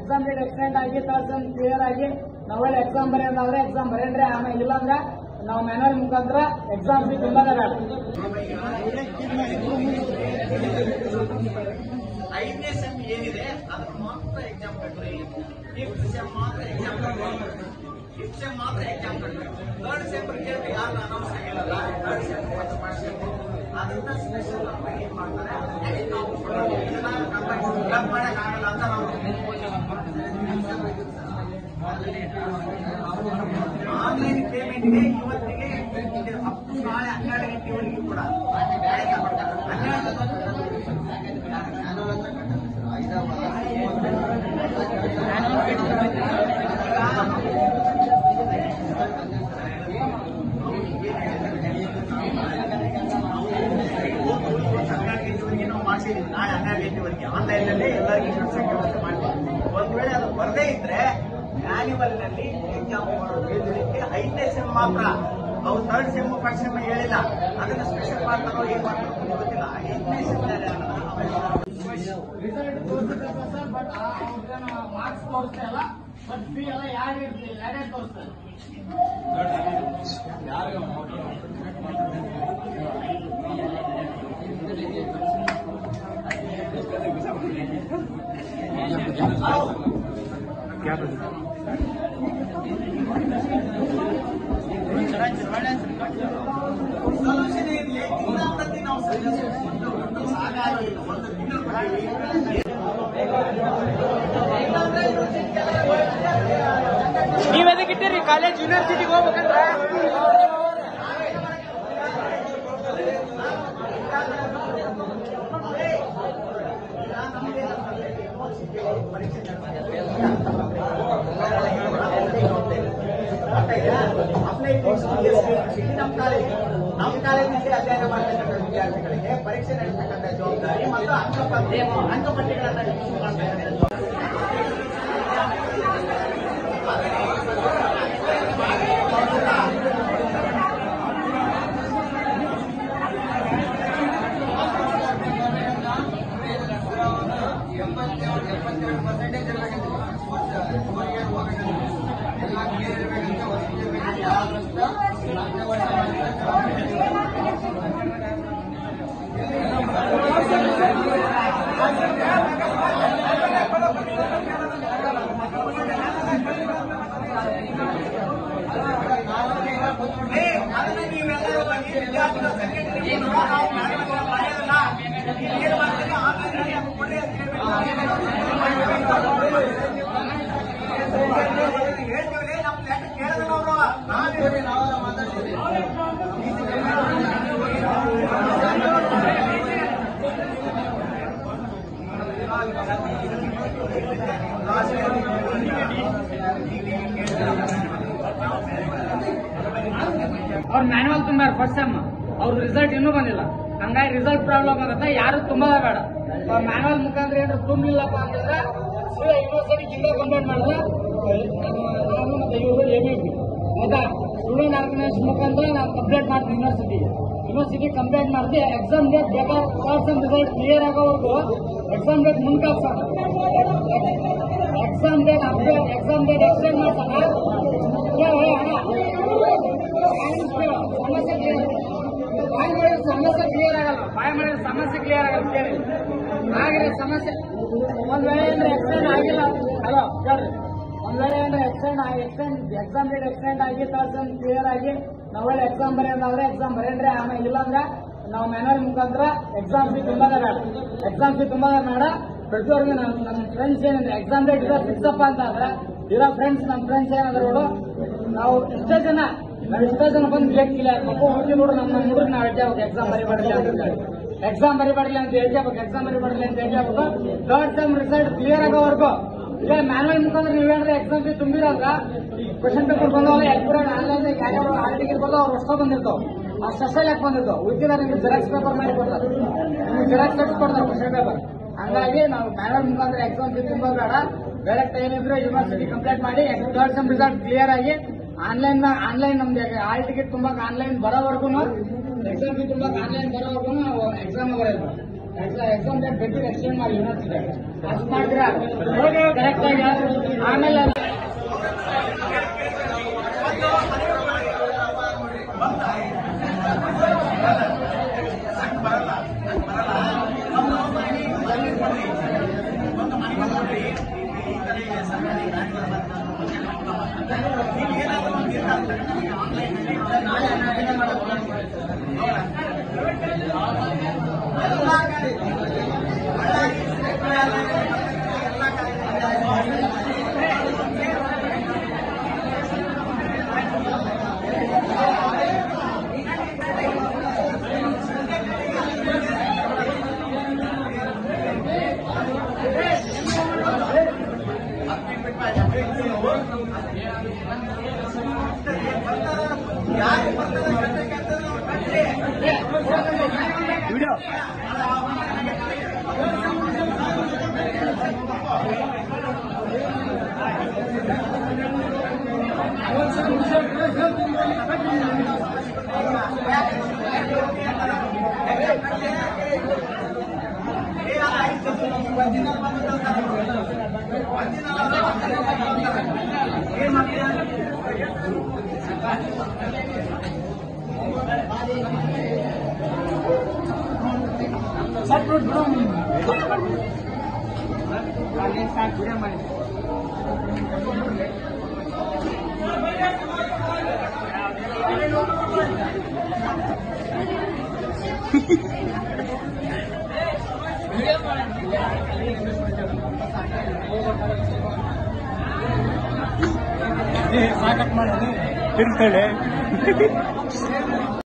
Exam date extend ಆಗಿ third sem clear ಆಗಿ ನಾವೆಲ್ಲ ಎಕ್ಸಾಮ್ ಬರೆಯೋದಾದ್ರೆ ಎಕ್ಸಾಮ್ ಬರೆಯಂದ್ರೆ ಆಮೇಲೆ ಇಲ್ಲಾಂದ್ರೆ ನಾವು ಮ್ಯಾನುವಲ್ ಮುಖಾಂತರ ಎಕ್ಸಾಮ್ ಫೀ ತುಂಬಾನೇ ಬೇಡ. 5ನೇ ಸೆಮ್ ಏನಿದೆ ಅದನ್ನು ಮಾತ್ರ ಎಕ್ಸಾಮ್ ಕಟ್ಟಬೇಕು. 5th ಸೆಮ್ ಮಾತ್ರ ಎಕ್ಸಾಮ್ ಕಟ್ಟಬೇಕು. 5th ಸೆಮ್ ಮಾತ್ರ ಎಕ್ಸಾಮ್ ಕಟ್ಟಬೇಕು. 3rd ಸೆಮ್ ರಿಸಲ್ಟ್ ಯಾರು ಅನೌನ್ಸ್ ಆಗಿಲ್ಲ. 3rd ಸೆಮ್ ಮತ್ತು ಫಸ್ಟ್ ಸೆಮ್ ಅದನ್ನ ಸ್ಪೆಷಲ್ ಏನ್ ಮಾಡ್ತಾರೆ ನಾವು ಕ್ಲಬ್ ಮಾಡಕ್ಕಾಗಲ್ಲ ಅಂತ ನಾವು ಆನ್ಲೈನ್ ಪೇಮೆಂಟ್ಗೆ ಇವತ್ತಿಗೆ ಅಪ್ ಟು ನಾಳೆ 12 ಗಂಟೆವರೆಗೂ ಕೂಡ ನಾವು ಮಾಡಿಸಿದ್ವಿ. ನಾಳೆ 12 ಗಂಟೆವರೆಗೆ ಆನ್ಲೈನ್ ನಲ್ಲಿ ಎಲ್ಲರಿಗೂ ವ್ಯವಸ್ಥೆ ಮಾಡ್ತೀವಿ. ಒಂದ್ ವೇಳೆ ಅದು ಬರದೇ ಇದ್ರೆ ಆನ್ಯುವಲ್ ನಲ್ಲಿ ಎಕ್ಸಾಮ್ ಮಾಡೋದಕ್ಕೆ 5ನೇ ಸೆಮ್ ಮಾತ್ರ. ಅವ್ರು 3rd ಸೆಮ್ ಫಸ್ಟ್ ಸೆಮ್ ಹೇಳಿಲ್ಲ. ಅದನ್ನ ಸ್ಪೆಷಲ್ ಮಾಡ್ತಾರೋ ಏನ್ ಮಾಡ್ತಾರೋ ಗೊತ್ತಿಲ್ಲ. 5ನೇ ಸೆಮ್ ರಿಸಲ್ಟ್ ತೋರಿಸ್ಬೇಕು ಸರ್, ಬಟ್ ಮಾರ್ಕ್ಸ್ ತೋರಿಸ್ತಾ ಇಲ್ಲ. ಬಟ್ ಫೀ ಎಲ್ಲ ಯಾರೇ ತೋರಿಸ್ತಾರೆ. ಸೊಲ್ಯೂಷನ್ ಇರಲಿ. ತಿಂಗಳಾಂತಿ ನಾವು ಸಾಕಾಗಿಲ್ಲ. ಒಂದು ತಿಂಗಳು ನೀವೆದಕ್ಕಿಟ್ಟಿರಿ ಕಾಲೇಜ್ ಯೂನಿವರ್ಸಿಟಿಗೆ ಹೋಗ್ಬೇಕಂದ್ರೆ ನಮ್ಮ ಕಾಲೇಜಿನಲ್ಲಿ ಅಧ್ಯಯನ ಮಾಡತಕ್ಕಂಥ ವಿದ್ಯಾರ್ಥಿಗಳಿಗೆ ಪರೀಕ್ಷೆ ನಡೆಸತಕ್ಕಂಥ ಜವಾಬ್ದಾರಿ ಮತ್ತು ಅಂಕಪಟ್ಟಿಗಳನ್ನು ಮಾಡ್ತಕ್ಕಂಥ ಅವ್ರ ಮ್ಯಾನುವಲ್ ತುಂಬಾರ ಫಸ್ಟ್ ಸೆಮ್ ಅವ್ರ ರಿಸಲ್ಟ್ ಇನ್ನೂ ಬಂದಿಲ್ಲ. ಹಂಗಾಗಿ ರಿಸಲ್ಟ್ ಪ್ರಾಬ್ಲಮ್ ಆಗುತ್ತೆ. ಯಾರು ತುಂಬಾ ಬೇಡ. ಮ್ಯಾನುವಲ್ ಮುಖಾಂತರ ಏನಾದ್ರು ತುಂಬಿಲ್ಲಪ್ಪ ಅಂತಂದ್ರೆ ಯೂನಿವರ್ಸಿಟಿ ಹಿಂದೆ ಕಂಪ್ಲೇಂಟ್ ಮಾಡಿದ್ರೆ ನಾನು ಮತ್ತೆ ಇವರು ABP ಆಯ್ತಾ ಸ್ಟೂಡೆಂಟ್ ಆರ್ಗನೈಸೇಷನ್ ಮುಖಾಂತರ ನಾನು ಕಂಪ್ಲೇಂಟ್ ಮಾಡ್ತೀನಿ ಯೂನಿವರ್ಸಿಟಿ ಕಂಪ್ಲೇಂಟ್ ಮಾಡ್ತೀವಿ. ಎಕ್ಸಾಮ್ ಡೇಟ್ ಬೇಕಾದ್ರೆ 3rd ಸೆಮ್ ರಿಸಲ್ಟ್ ಕ್ಲಿಯರ್ ಆಗೋವರೆಗೂ ಎಕ್ಸಾಮ್ ಡೇಟ್ ಮುಂಕಾಗ್ಸೋಣ. ಎಕ್ಸಾಮ್ ಡೇಟ್ ಎಕ್ಸ್ಟೆಂಡ್ ಮಾಡ್ಸೋಣ. ಸಮಸ್ಯೆ ಕ್ಲಿಯರ್ ಆಗಲ್ಲ. ಬಾಯ್ ಮಾಡಿದ್ರೆ ಸಮಸ್ಯೆ ಕ್ಲಿಯರ್ ಆಗಲ್ಲ. ಕೇಳಿ ಆಗಿರೋ ಸಮಸ್ಯೆ ಒಂದ್ ವೇಳೆ ಅಂದ್ರೆ ಎಕ್ಸ್ಟೆಂಡ್ ಆಗಿಲ್ಲ. ಹಲೋ ಕೇಳ್ರಿ. ಒಂದ್ ವೇಳೆ ಅಂದ್ರೆ ಎಕ್ಸಾಮ್ ಡೇಟ್ ಎಕ್ಸ್ಟೆಂಡ್ ಆಗಿ ಥರ್ಡ್ ಸೆಮ್ ಕ್ಲಿಯರ್ ಆಗಿ ನಾವೆಲ್ಲ ಎಕ್ಸಾಮ್ ಬರೆಯೋದಾದ್ರೆ ಎಕ್ಸಾಮ್ ಬರೆಯಂದ್ರೆ ಆಮೇಲೆ ಇಲ್ಲಾಂದ್ರೆ ನಾವು ಮ್ಯಾನುವಲ್ ಮುಖಾಂತರ ಎಕ್ಸಾಮ್ ಫೀ ತುಂಬಾನೇ ಬೇಡ. ಪ್ರತಿಯೊರ್ಗು ನಮ್ಮ ಫ್ರೆಂಡ್ಸ್ ಏನಂದ್ರೆ ಎಕ್ಸಾಮ್ ಡೇಟ್ ಇರೋ ಫಿಕ್ಸ್ ಅಪ್ ಅಂತ ಅಂದ್ರೆ ಇರೋ ನಮ್ಮ ಫ್ರೆಂಡ್ಸ್ ಏನಾದ್ರು ನಾವು ಎಷ್ಟೋ ಜನ ಬಂದು ಬ್ಲೇಕ್ ಕಿಲ್ಲ ಹಾಕ್ಬೇಕು. ಹೋಗಿ ನೋಡ್ರಿ ನಮ್ಮ ಹುಡುಗರು ನಾವು ಹೇಳ್ಬೇಕು ಎಕ್ಸಾಮ್ ಬರಿಬಾರ್ಲಿ ಅಂತ ಹೇಳ್ಬೇಕು. 3rd ಸೆಮ್ ರಿಸಲ್ಟ್ ಕ್ಲಿಯರ್ ಆಗೋವರೆಗೂ ಈಗ ಮ್ಯಾನುವಲ್ ಮುಖಾಂತರ ನೀವೇನಾದ್ರೆ ಎಕ್ಸಾಮ್ ಫೀ ತುಂಬಿರೋದ್ರ ಕ್ವಶನ್ ಪೇಪರ್ ಬಂದವಲ್ಲ ಎಲ್ಪುರಾಡ್ ಆನ್ಲೈನ್ ಯಾರ್ಯಾರು ಹಾಲ್ ಟಿಕೆಟ್ ಬಂದು ಅವ್ರು ಅಷ್ಟೋ ಬಂದಿರ್ತಾವ. ಅಷ್ಟೇ ಯಾಕೆ ಬಂದಿರ್ತಾವ ಉಳಿದ ನಿಮ್ಗೆ ಜೆರಾಕ್ಸ್ ಪೇಪರ್ ಮಾಡಿ ಕೊಡ್ತಾರೆ. ನಿಮ್ಗೆ ಜೆರಾಕ್ಸ್ ಕೊಡ್ತಾರೆ ಕ್ವಶನ್ ಪೇಪರ್. ಹಂಗಾಗಿ ನಾವು ಮ್ಯಾನುವಲ್ ಮುಖಾಂತರ ಎಕ್ಸಾಮ್ ಫೀ ತುಂಬಾ ಬೇಡ. ಡೈರೆಕ್ಟ್ ಏನಿದ್ರೆ ಯೂನಿವರ್ಸಿಟಿ ಕಂಪ್ಲೇಂಟ್ ಮಾಡಿ 3rd ಸೆಮ್ ರಿಸಲ್ಟ್ ಕ್ಲಿಯರ್ ಆಗಿ ಆನ್ಲೈನ್ ನಮ್ದು ಹಾಲ್ ಟಿಕೆಟ್ ತುಂಬಾಕ್ ಆನ್ಲೈನ್ ಬರೋವರೆಗೂ ಎಕ್ಸಾಮ್ ಫೀ ತುಂಬಾಕ್ ಆನ್ಲೈನ್ ಬರೋವರೆಗೂ ನಾವು ಎಕ್ಸಾಮ್ ಬರೆಯೋದು. ಎಕ್ಸಾಮ್ ಡೇಟ್ ಬೇಕಾದ್ರೆ ಎಕ್ಸ್ಟೆಂಡ್ ಮಾಡಿ ಯೂನಿವರ್ಸಿಟಿ ಅಷ್ಟು ಮಾಡ್ತೀರಾ ಕರೆಕ್ಟ್ ಆಗಿ ಆಮೇಲೆ ವಿಡಿಯೋ ಸಾಕಟ್ ಮಾಡಿ ತಿರ್ತಾಳೆ